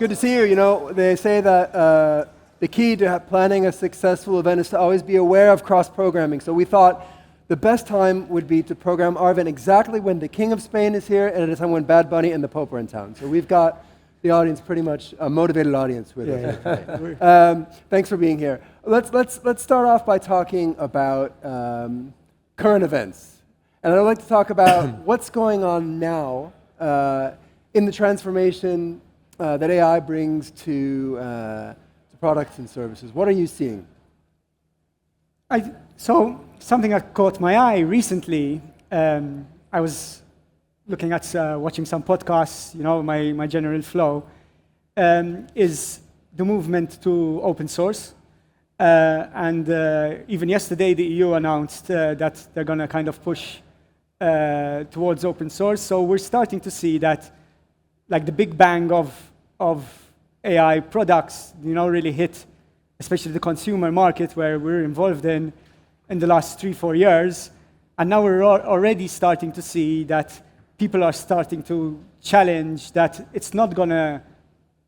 good to see you. You know, they say that the key to planning a successful event is to always be aware of cross-programming. So we thought the best time would be to program our event exactly when the King of Spain is here and at a time when Bad Bunny and the Pope are in town. So we've got the audience pretty much a motivated audience with us. Thanks for being here. Let's start off by talking about current events. And I'd like to talk about what's going on now in the transformation that AI brings to products and services. What are you seeing? So something that caught my eye recently, I was looking at watching some podcasts, you know, my general flow, is the movement to open source. And even yesterday, the EU announced that they're going to kind of push towards open source. So we're starting to see that, like, the big bang of AI products, you know, really hit, especially the consumer market where we're involved in the last 3-4 years. And now we're already starting to see that people are starting to challenge that it's not going to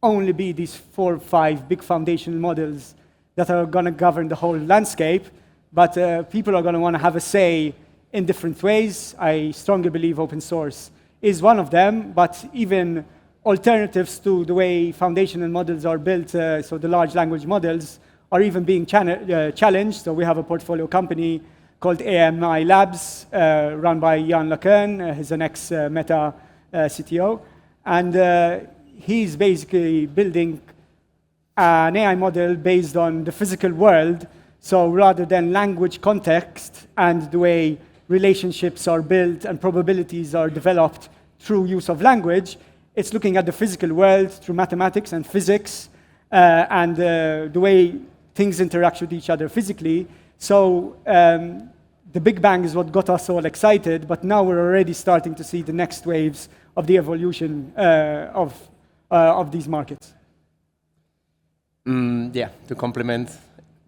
only be these 4 or 5 big foundational models that are going to govern the whole landscape, but people are going to want to have a say in different ways. I strongly believe open source is one of them, but even alternatives to the way foundational models are built, so the large language models, are even being challenged. So we have a portfolio company called AMI Labs, run by Jan LeCun. He's an ex-Meta CTO. And he's basically building an AI model based on the physical world. So rather than language context and the way relationships are built and probabilities are developed through use of language, it's looking at the physical world through mathematics and physics and the way things interact with each other physically. So the Big Bang is what got us all excited, but now we're already starting to see the next waves of the evolution of these markets. Yeah, to complement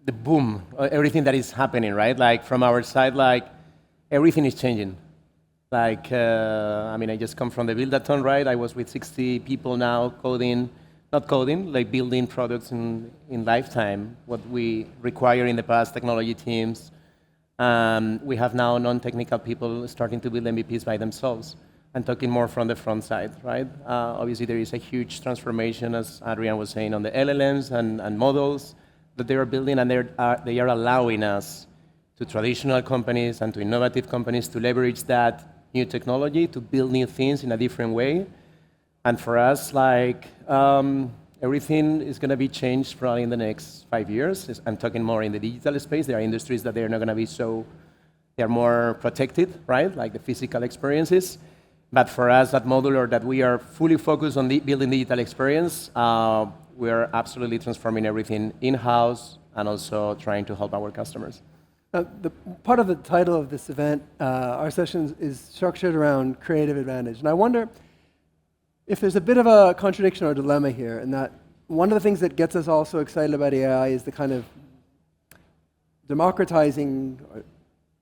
the boom, everything that is happening, right? Like from our side, like everything is changing. Like, I mean, I just come from the Buildathon, right? I was with 60 people now like building products in lifetime, what we require in the past, technology teams. We have now non-technical people starting to build MVPs by themselves and talking more from the front side, right? Obviously, there is a huge transformation, as Adrian was saying, on the LLMs and models that they are building, and they are allowing us, to traditional companies and to innovative companies, to leverage that new technology to build new things in a different way. And for us, like, everything is going to be changed probably in the next 5 years. I'm talking more in the digital space. There are industries that they're not going to be they're more protected, right? Like the physical experiences. But for us, that modular, that we are fully focused on building digital experience, we are absolutely transforming everything in-house and also trying to help our customers. The part of the title of this event, our session is structured around creative advantage. And I wonder if there's a bit of a contradiction or dilemma here, in that one of the things that gets us all so excited about AI is the kind of democratizing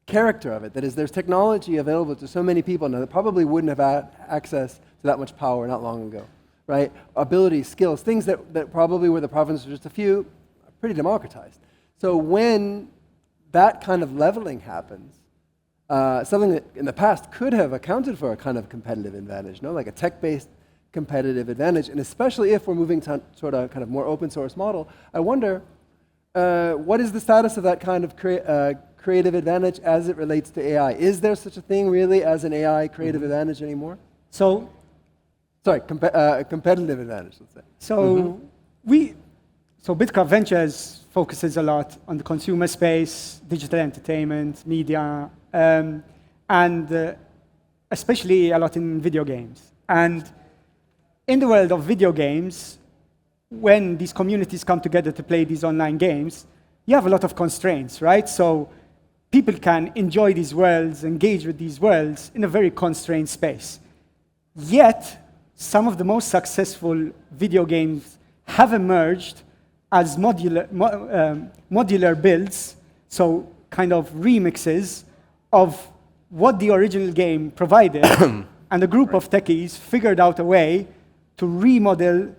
character of it. That is, there's technology available to so many people now that probably wouldn't have had access to that much power not long ago, right? Abilities, skills, things that probably were the province of just a few, are pretty democratized. So when that kind of leveling happens, something that in the past could have accounted for a kind of competitive advantage, no? Like a tech-based competitive advantage, and especially if we're moving to sort of kind of more open source model, I wonder what is the status of that kind of creative advantage as it relates to AI? Is there such a thing really as an AI creative advantage anymore? So, sorry, competitive advantage, let's say. So So Bitcraft Ventures focuses a lot on the consumer space, digital entertainment, media, and especially a lot in video games. And in the world of video games, when these communities come together to play these online games, you have a lot of constraints, right? So people can enjoy these worlds, engage with these worlds in a very constrained space. Yet, some of the most successful video games have emerged as modular builds, so kind of remixes of what the original game provided, and a group of techies figured out a way to remodel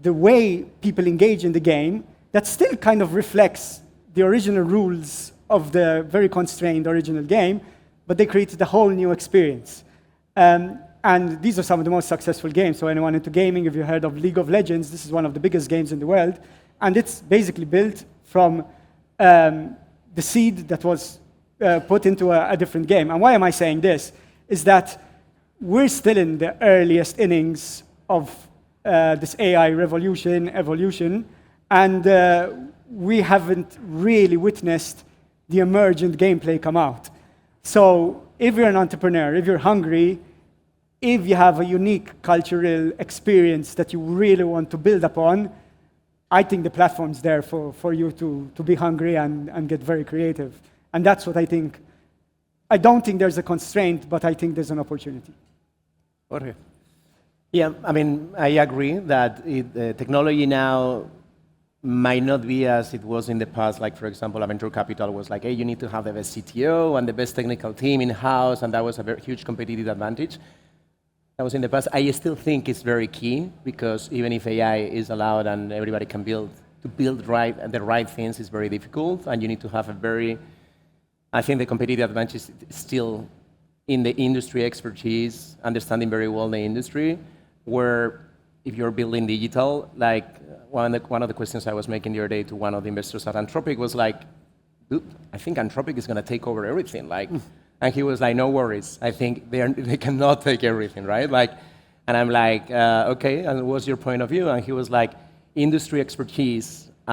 the way people engage in the game that still kind of reflects the original rules of the very constrained original game, but they created a whole new experience. And these are some of the most successful games. So anyone into gaming, if you heard of League of Legends, this is one of the biggest games in the world. And it's basically built from the seed that was put into a different game. And why am I saying this? Is that we're still in the earliest innings of this AI evolution, and we haven't really witnessed the emergent gameplay come out. So if you're an entrepreneur, if you're hungry, if you have a unique cultural experience that you really want to build upon, I think the platform's there for you to be hungry and get very creative. And that's what I think. I don't think there's a constraint, but I think there's an opportunity. Jorge. Yeah, I mean, I agree that technology now might not be as it was in the past. Like, for example, a venture capital was like, hey, you need to have the best CTO and the best technical team in-house, and that was a very huge competitive advantage. That was in the past. I still think it's very key, because even if AI is allowed and everybody can build, to build right and the right things is very difficult, and you need to have a very, I think the competitive advantage is still in the industry expertise, understanding very well the industry, where if you're building digital, like one of the questions I was making the other day to one of the investors at Anthropic was like, dude, I think Anthropic is going to take over everything. Like, and he was like, no worries. I think they cannot take everything, right? Like, and I'm like, okay, and what's your point of view? And he was like, industry expertise, they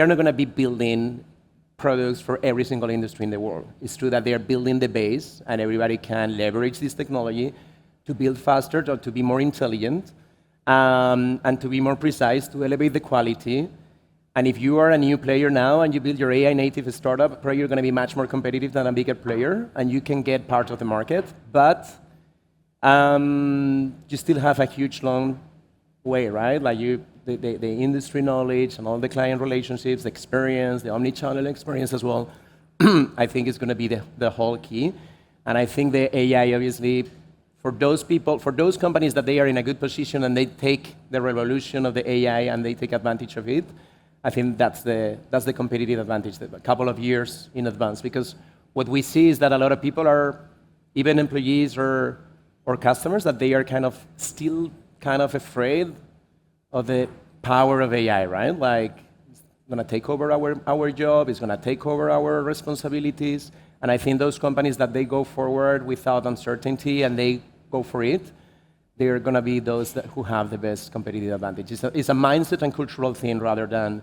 are not going to be building products for every single industry in the world. It's true that they are building the base, and everybody can leverage this technology to build faster, or to be more intelligent, and to be more precise, to elevate the quality. And if you are a new player now and you build your AI native startup, probably you're going to be much more competitive than a bigger player, and you can get part of the market. But you still have a huge long way, right? Like the industry knowledge and all the client relationships, the experience, the omni-channel experience as well, I think is going to be the whole key. And I think the AI, obviously, for those people, for those companies that they are in a good position and they take the revolution of the AI and they take advantage of it, I think that's the competitive advantage, a couple of years in advance. Because what we see is that a lot of people are, even employees or customers, that they are still kind of afraid of the power of AI, right? Like, it's going to take over our job, it's going to take over our responsibilities. And I think those companies that they go forward without uncertainty and they go for it, they're going to be those who have the best competitive advantage. It's a mindset and cultural thing rather than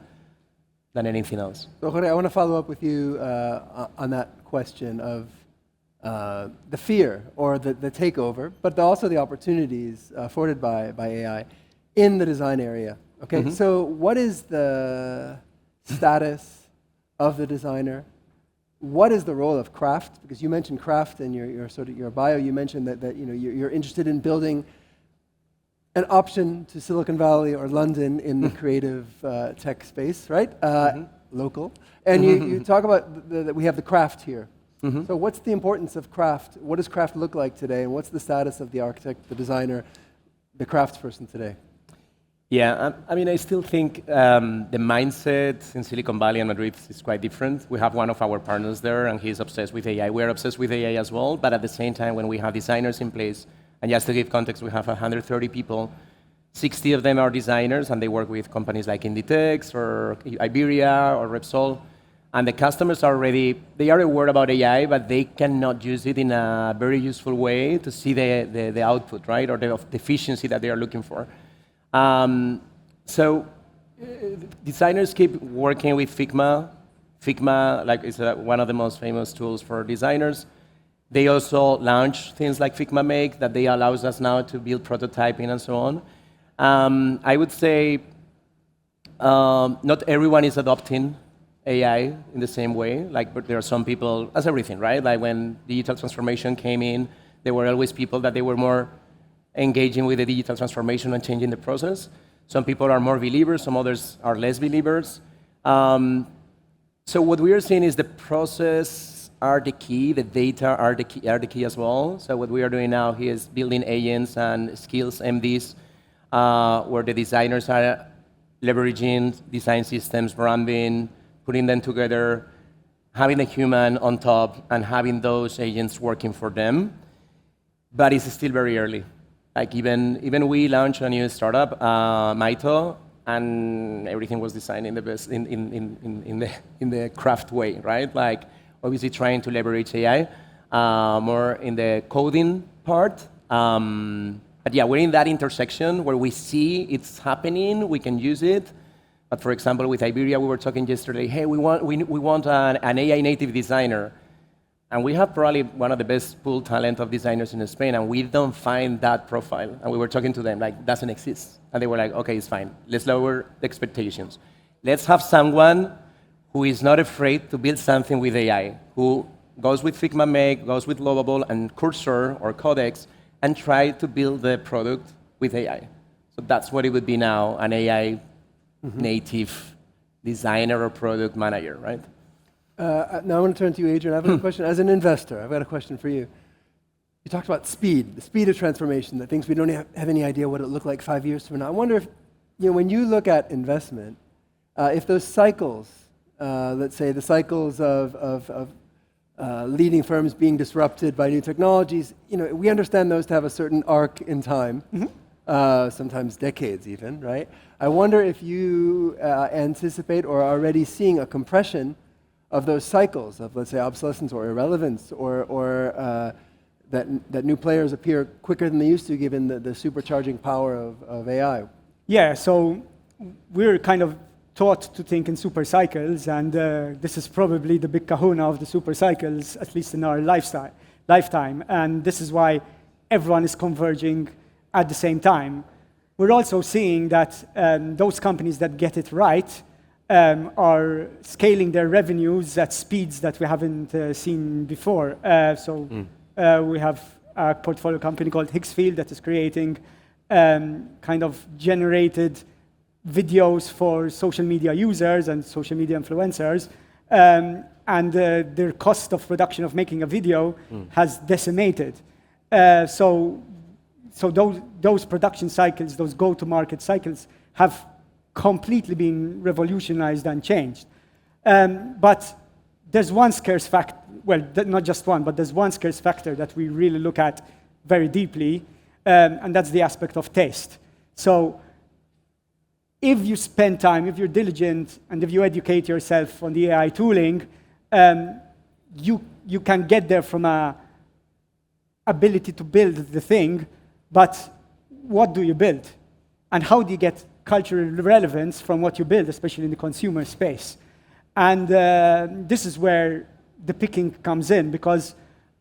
anything else. So Jorge, I want to follow up with you on that question of the fear or the takeover, but also the opportunities afforded by AI in the design area. Okay, so what is the status of the designer? What is the role of craft? Because you mentioned craft in your bio. You mentioned that you're interested in building an option to Silicon Valley or London in the creative tech space, right? Local. And you talk about that we have the craft here. So what's the importance of craft? What does craft look like today? And what's the status of the architect, the designer, the craftsperson today? Yeah, I mean, I still think the mindset in Silicon Valley and Madrid is quite different. We have one of our partners there, and he's obsessed with AI. We're obsessed with AI as well, but at the same time, when we have designers in place, and just to give context, we have 130 people, 60 of them are designers, and they work with companies like Inditex or Iberia or Repsol. And the customers are already, they are aware about AI, but they cannot use it in a very useful way to see the output, right? Or the efficiency that they are looking for. So designers keep working with Figma. Figma, like, is one of the most famous tools for designers. They also launch things like Figma Make that they allows us now to build prototyping and so on. I would say not everyone is adopting AI in the same way. Like, but there are some people, as everything, right? Like when digital transformation came in, there were always people that they were more engaging with the digital transformation and changing the process. Some people are more believers, some others are less believers. So what we are seeing is the process are the key, the data are the key as well. So what we are doing now here is building agents and skills MDs where the designers are leveraging design systems, branding, putting them together, having a human on top, and having those agents working for them. But it's still very early. Like even we launched a new startup, Maito, and everything was designed in the best in the craft way, right? Like obviously trying to leverage AI more in the coding part. But yeah, we're in that intersection where we see it's happening, we can use it. But for example, with Iberia, we were talking yesterday, hey, we want an AI native designer. And we have probably one of the best pool talent of designers in Spain, and we don't find that profile. And we were talking to them, like, doesn't exist. And they were like, okay, it's fine. Let's lower the expectations. Let's have someone who is not afraid to build something with AI, who goes with Figma Make, goes with Lovable and Cursor or Codex, and try to build the product with AI. So that's what it would be now, an AI native designer or product manager, right? Now I want to turn to you, Adrian. I have a question. As an investor, I've got a question for you. You talked about speed, the speed of transformation, that things we don't have any idea what it looked like 5 years from now. I wonder if, when you look at investment, if those cycles, let's say the cycles of leading firms being disrupted by new technologies, we understand those to have a certain arc in time, sometimes decades even, right? I wonder if you anticipate or are already seeing a compression of those cycles of, let's say, obsolescence or irrelevance, or that new players appear quicker than they used to, given the supercharging power of AI. Yeah, so we're kind of taught to think in super cycles, and this is probably the big kahuna of the super cycles, at least in our lifetime. And this is why everyone is converging at the same time. We're also seeing that those companies that get it right are scaling their revenues at speeds that we haven't seen before. We have a portfolio company called Higgsfield that is creating kind of generated videos for social media users and social media influencers. And their cost of production of making a video has decimated. So those production cycles, those go-to-market cycles, have completely been revolutionized and changed. But there's one scarce factor, well, not just one, but there's one scarce factor that we really look at very deeply, and that's the aspect of taste. So if you spend time, if you're diligent, and if you educate yourself on the AI tooling, you can get there from a ability to build the thing, but what do you build? And how do you get cultural relevance from what you build, especially in the consumer space? And this is where the picking comes in, because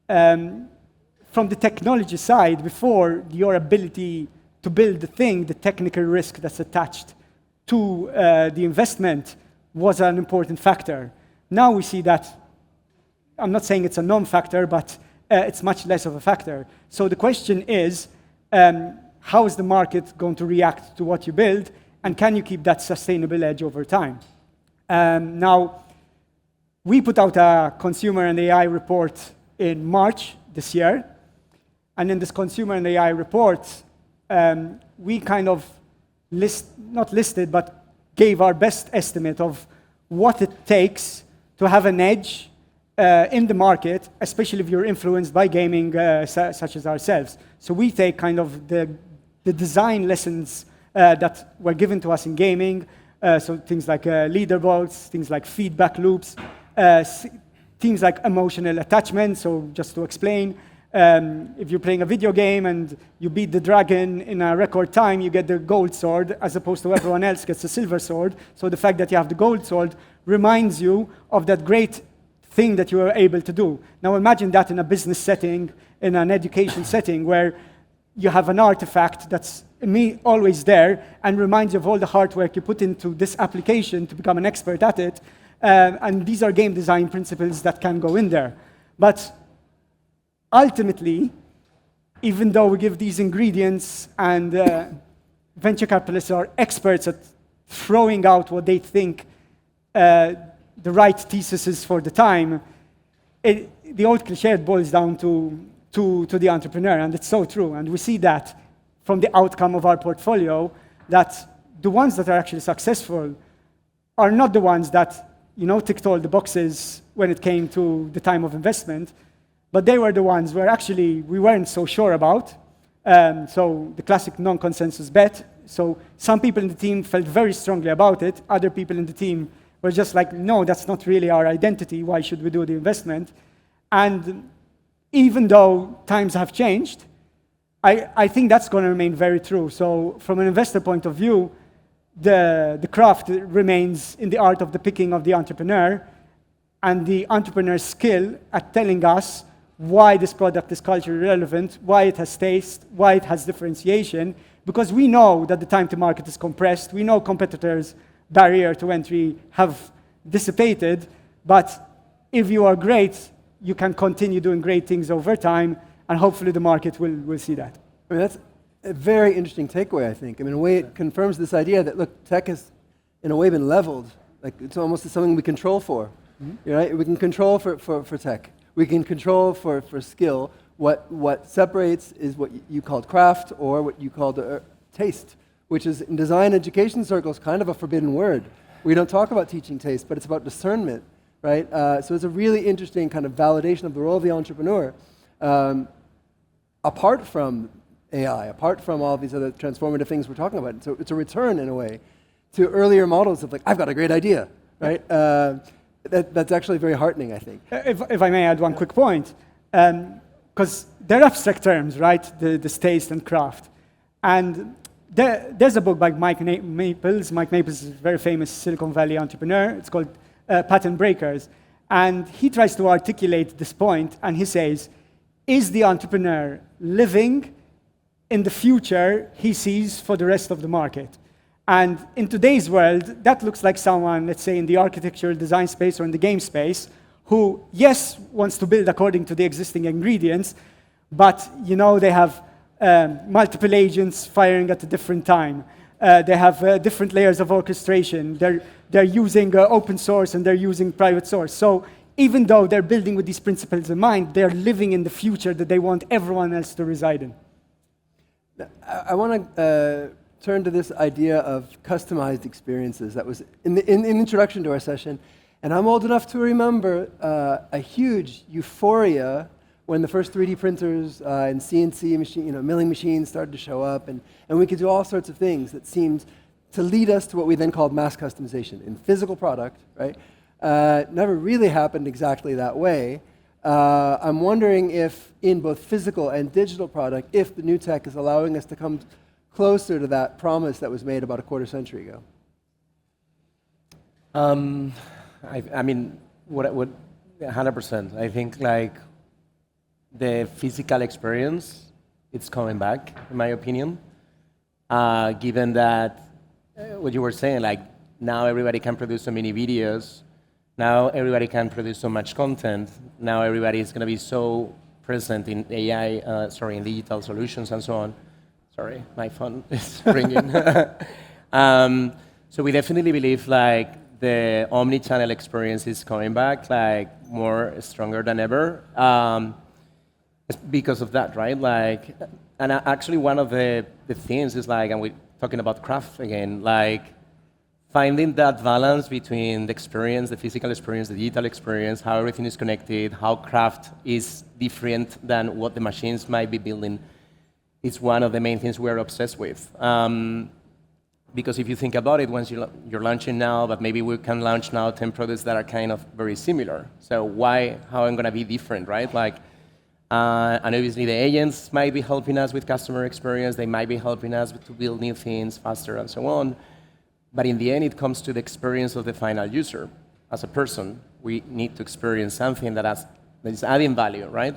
from the technology side, before, your ability to build the thing, the technical risk that's attached to the investment was an important factor. Now we see that, I'm not saying it's a non-factor, but it's much less of a factor. So the question is, how is the market going to react to what you build, and can you keep that sustainable edge over time? Now, we put out a consumer and AI report in March this year, and in this consumer and AI report, we kind of not listed, but gave our best estimate of what it takes to have an edge in the market, especially if you're influenced by gaming such as ourselves. So we take kind of the design lessons that were given to us in gaming, so things like leaderboards, things like feedback loops, things like emotional attachment. So just to explain, if you're playing a video game and you beat the dragon in a record time, you get the gold sword, as opposed to everyone else gets the silver sword. So the fact that you have the gold sword reminds you of that great thing that you were able to do. Now imagine that in a business setting, in an education setting, where you have an artifact that's always there and reminds you of all the hard work you put into this application to become an expert at it. And these are game design principles that can go in there. But ultimately, even though we give these ingredients and venture capitalists are experts at throwing out what they think the right thesis is for the time, the old cliche boils down to the entrepreneur, and it's so true. And we see that from the outcome of our portfolio that the ones that are actually successful are not the ones that ticked all the boxes when it came to the time of investment, but they were the ones where actually we weren't so sure about. So the classic non-consensus bet. So some people in the team felt very strongly about it. Other people in the team were just like, no, that's not really our identity. Why should we do the investment? And even though times have changed, I think that's going to remain very true. So from an investor point of view, the craft remains in the art of the picking of the entrepreneur and the entrepreneur's skill at telling us why this product is culturally relevant, why it has taste, why it has differentiation, because we know that the time to market is compressed. We know competitors' barrier to entry have dissipated, but if you are great, you can continue doing great things over time, and hopefully the market will see that. I mean, that's a very interesting takeaway, I think. I mean, in a way, it confirms this idea that, look, tech has, in a way, been leveled. Like, it's almost something we control for. Mm-hmm. Right? We can control for tech. We can control for skill. What separates is what you called craft or what you called taste, which is in design education circles kind of a forbidden word. We don't talk about teaching taste, but it's about discernment, right? So it's a really interesting kind of validation of the role of the entrepreneur, apart from AI, apart from all these other transformative things we're talking about. So it's a return, in a way, to earlier models of like, I've got a great idea, right? That's actually very heartening, I think. If I may add one quick point, because they're abstract terms, right? This taste and craft. And there's a book by Mike Maples. Mike Maples is a very famous Silicon Valley entrepreneur. It's called Pattern Breakers. And he tries to articulate this point, and he says, is the entrepreneur living in the future he sees for the rest of the market? And in today's world, that looks like someone, let's say, in the architectural design space or in the game space, who, yes, wants to build according to the existing ingredients, but, they have multiple agents firing at a different time. They have different layers of orchestration. They're using open source and they're using private source. So even though they're building with these principles in mind, they're living in the future that they want everyone else to reside in. I want to turn to this idea of customized experiences. That was in the introduction to our session. And I'm old enough to remember a huge euphoria when the first 3D printers and CNC machine, milling machines started to show up, and we could do all sorts of things that seemed to lead us to what we then called mass customization in physical product, right? Never really happened exactly that way. I'm wondering if in both physical and digital product, if the new tech is allowing us to come closer to that promise that was made about a quarter century ago. I mean, what 100%. I think like the physical experience, it's coming back, in my opinion. Given that what you were saying, like now everybody can produce so many videos, now everybody can produce so much content, now everybody is going to be so present in AI, in digital solutions and so on. Sorry, my phone is ringing. So we definitely believe like the omni-channel experience is coming back, like more stronger than ever, because of that, right? Like, and actually one of the things is like, and we're talking about craft again, like finding that balance between the experience, the physical experience, the digital experience, how everything is connected, how craft is different than what the machines might be building. It's one of the main things we're obsessed with. Because if you think about it, once you're launching now, but maybe we can launch now 10 products that are kind of very similar. So how I'm going to be different, right? Like, and obviously the agents might be helping us with customer experience. They might be helping us to build new things faster and so on. But in the end, it comes to the experience of the final user. As a person, we need to experience something that is adding value, right?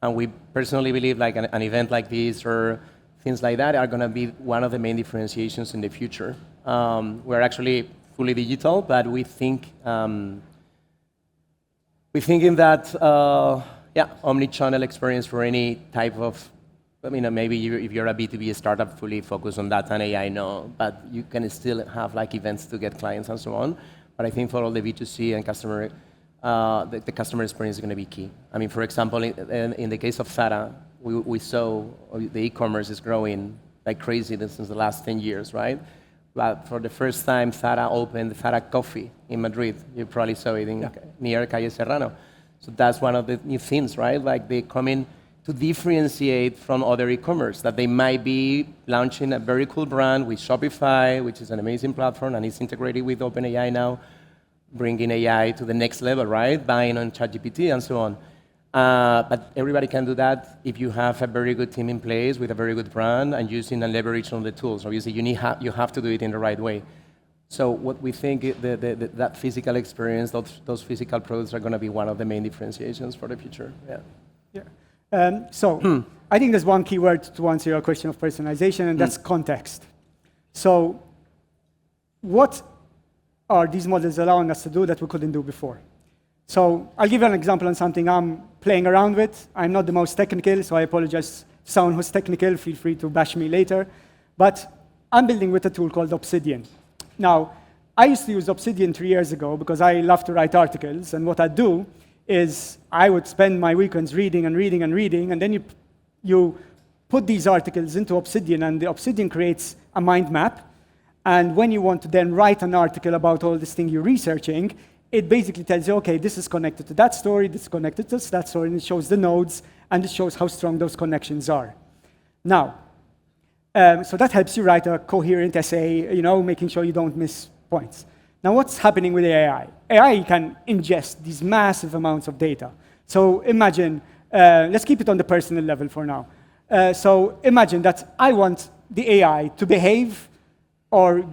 And we personally believe like an event like this or things like that are going to be one of the main differentiations in the future. We're actually fully digital, but we think we're thinking that omni-channel experience for any type of. I mean, maybe if you're a B2B startup fully focused on data and AI, no, but you can still have like events to get clients and so on. But I think for all the B2C and customer, the customer experience is going to be key. I mean, for example, in the case of Zara, we saw the e-commerce is growing like crazy since the last 10 years, right? But for the first time, Zara opened Zara Coffee in Madrid. You probably saw it near Calle Serrano. So that's one of the new things, right? Like they come in to differentiate from other e-commerce, that they might be launching a very cool brand with Shopify, which is an amazing platform, and it's integrated with OpenAI now, bringing AI to the next level, right? Buying on ChatGPT and so on. But everybody can do that if you have a very good team in place with a very good brand and using and leveraging on the tools. Obviously, you have to do it in the right way. So what we think that physical experience, those physical products are going to be one of the main differentiations for the future. So I think there's one key word to answer your question of personalization, and that's context. So what are these models allowing us to do that we couldn't do before? So I'll give you an example on something I'm playing around with. I'm not the most technical, so I apologize to someone who's technical. Feel free to bash me later. But I'm building with a tool called Obsidian. Now, I used to use Obsidian 3 years ago because I love to write articles, and what I'd do is I would spend my weekends reading, and then you put these articles into Obsidian, and the Obsidian creates a mind map. And when you want to then write an article about all this thing you're researching, it basically tells you, okay, this is connected to that story, this is connected to that story, and it shows the nodes, and it shows how strong those connections are. Now, so that helps you write a coherent essay, making sure you don't miss points. Now, what's happening with AI? AI can ingest these massive amounts of data. So imagine, let's keep it on the personal level for now. So imagine that I want the AI to behave or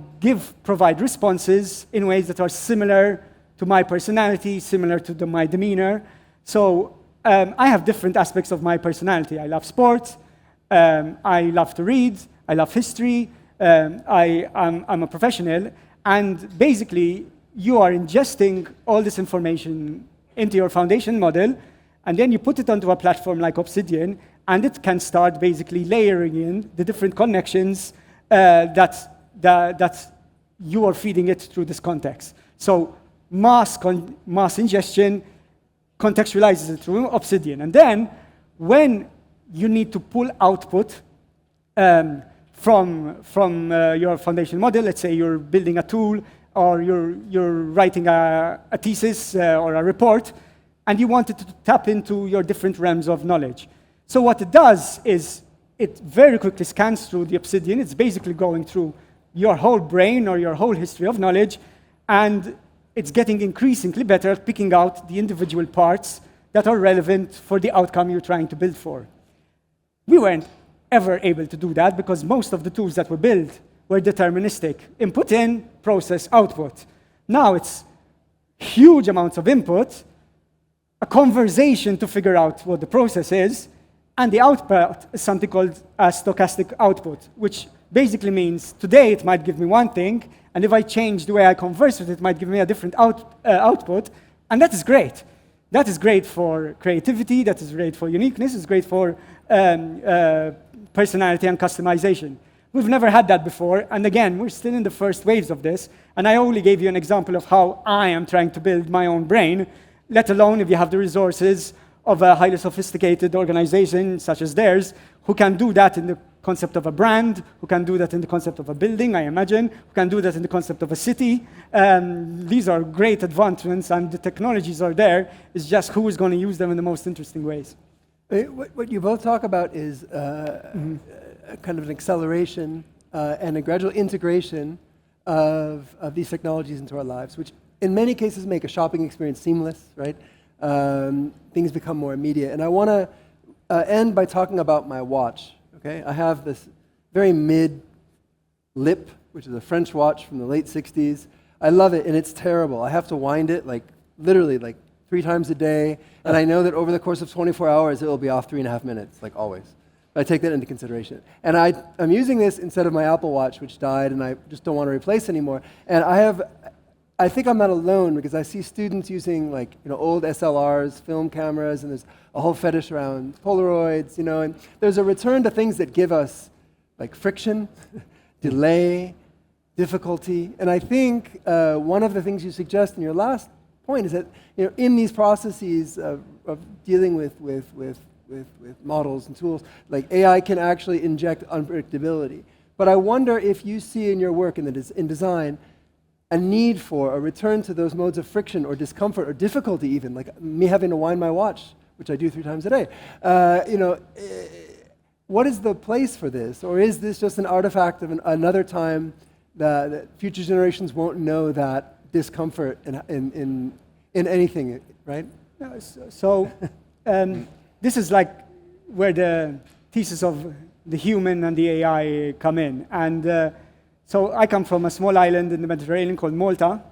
provide responses in ways that are similar to my personality, similar to my demeanor. So I have different aspects of my personality. I love sports, I love to read, I love history, I'm a professional, and basically you are ingesting all this information into your foundation model, and then you put it onto a platform like Obsidian, and it can start basically layering in the different connections that you are feeding it through this context. So mass ingestion contextualizes it through Obsidian. And then when you need to pull output from your foundation model, let's say you're building a tool or you're writing a thesis or a report, and you want it to tap into your different realms of knowledge. So what it does is it very quickly scans through the Obsidian. It's basically going through your whole brain or your whole history of knowledge, and it's getting increasingly better at picking out the individual parts that are relevant for the outcome you're trying to build for. We weren't ever able to do that because most of the tools that we built were deterministic. Input in, process, output. Now it's huge amounts of input, a conversation to figure out what the process is, and the output is something called a stochastic output, which basically means today it might give me one thing, and if I change the way I converse with it, it might give me a different output, and that is great. That is great for creativity, that is great for uniqueness, it's great for personality and customization. We've never had that before, and again, we're still in the first waves of this, and I only gave you an example of how I am trying to build my own brain, let alone if you have the resources of a highly sophisticated organization such as theirs, who can do that in the concept of a brand, who can do that in the concept of a building, I imagine, who can do that in the concept of a city. These are great advancements, and the technologies are there. It's just who is going to use them in the most interesting ways. What you both talk about is kind of an acceleration and a gradual integration of these technologies into our lives, which in many cases make a shopping experience seamless, right? Things become more immediate. And I want to end by talking about my watch. Okay, I have this very mid-lip, which is a French watch from the late 60s. I love it, and it's terrible. I have to wind it literally 3 times a day, and I know that over the course of 24 hours, it will be off 3.5 minutes, like always. But I take that into consideration. And I'm using this instead of my Apple Watch, which died, and I just don't want to replace anymore. And I think I'm not alone because I see students using old SLRs, film cameras, and there's a whole fetish around Polaroids, and there's a return to things that give us friction, delay, difficulty. And I think one of the things you suggest in your last point is that in these processes of dealing with with models and tools. Like AI can actually inject unpredictability. But I wonder if you see in your work in design a need for a return to those modes of friction or discomfort or difficulty even, like me having to wind my watch, which I do 3 times a day. What is the place for this? Or is this just an artifact of another time that future generations won't know that discomfort in anything, right? So this is like where the thesis of the human and the AI come in. And so I come from a small island in the Mediterranean called Malta.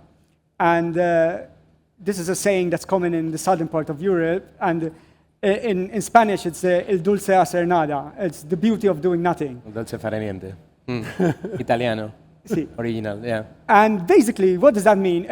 And this is a saying that's common in the southern part of Europe. And in Spanish, it's el dulce hacer nada. It's the beauty of doing nothing. Dolce fare niente. Italiano. Sí. Original, yeah. And basically, what does that mean?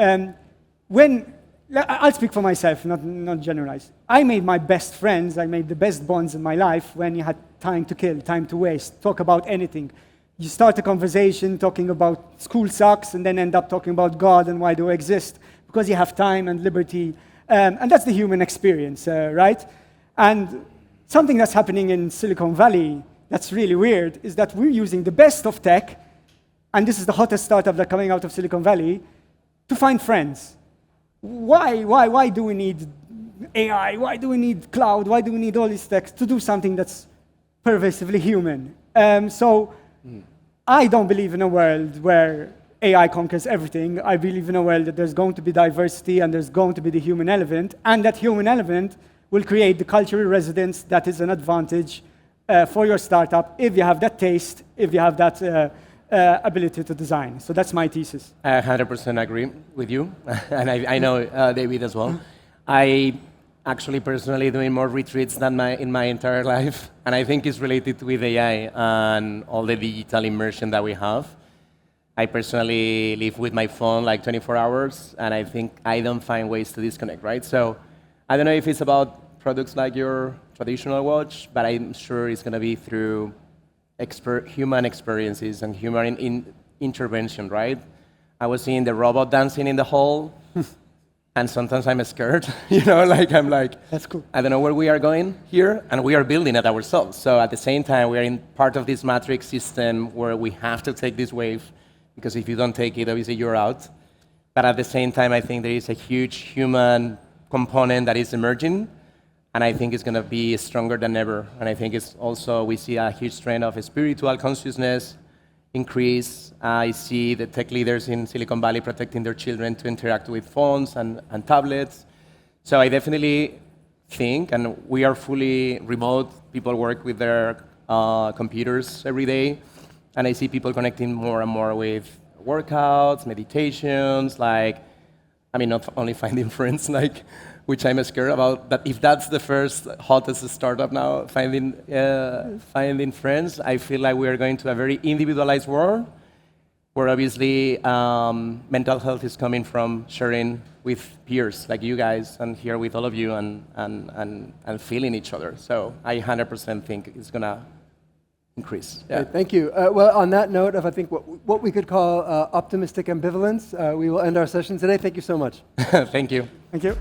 I'll speak for myself, not generalize. I made my best friends, I made the best bonds in my life when you had time to kill, time to waste, talk about anything. You start a conversation talking about school sucks and then end up talking about God and why do we exist, because you have time and liberty. And that's the human experience, right? And something that's happening in Silicon Valley that's really weird is that we're using the best of tech, and this is the hottest startup that's coming out of Silicon Valley, to find friends. Why do we need AI? Why do we need cloud? Why do we need all these techs to do something that's pervasively human? I don't believe in a world where AI conquers everything. I believe in a world that there's going to be diversity and there's going to be the human element, and that human element will create the cultural resonance that is an advantage for your startup if you have that taste, if you have that ability to design. So that's my thesis. I 100% agree with you, and I know David as well. I actually personally doing more retreats than in my entire life, and I think it's related with AI and all the digital immersion that we have. I personally live with my phone like 24 hours, and I think I don't find ways to disconnect, right? So I don't know if it's about products like your traditional watch, but I'm sure it's going to be through human experiences and human intervention, right? I was seeing the robot dancing in the hall, and sometimes I'm scared, I'm like, that's cool. I don't know where we are going here, and we are building it ourselves. So at the same time, we are in part of this matrix system where we have to take this wave, because if you don't take it, obviously you're out. But at the same time, I think there is a huge human component that is emerging, and I think it's going to be stronger than ever. And I think it's also, we see a huge trend of spiritual consciousness increase. I see the tech leaders in Silicon Valley protecting their children to interact with phones and tablets. So I definitely think, and we are fully remote, people work with their computers every day, and I see people connecting more and more with workouts, meditations, not only finding friends, which I'm scared about, but if that's the first hottest startup now, finding friends, I feel like we are going to a very individualized world, where obviously mental health is coming from sharing with peers like you guys, and here with all of you, and feeling each other. So I 100% think it's going to increase. Yeah. Great, thank you. Well, on that note of, I think, what we could call optimistic ambivalence, we will end our session today. Thank you so much. Thank you. Thank you.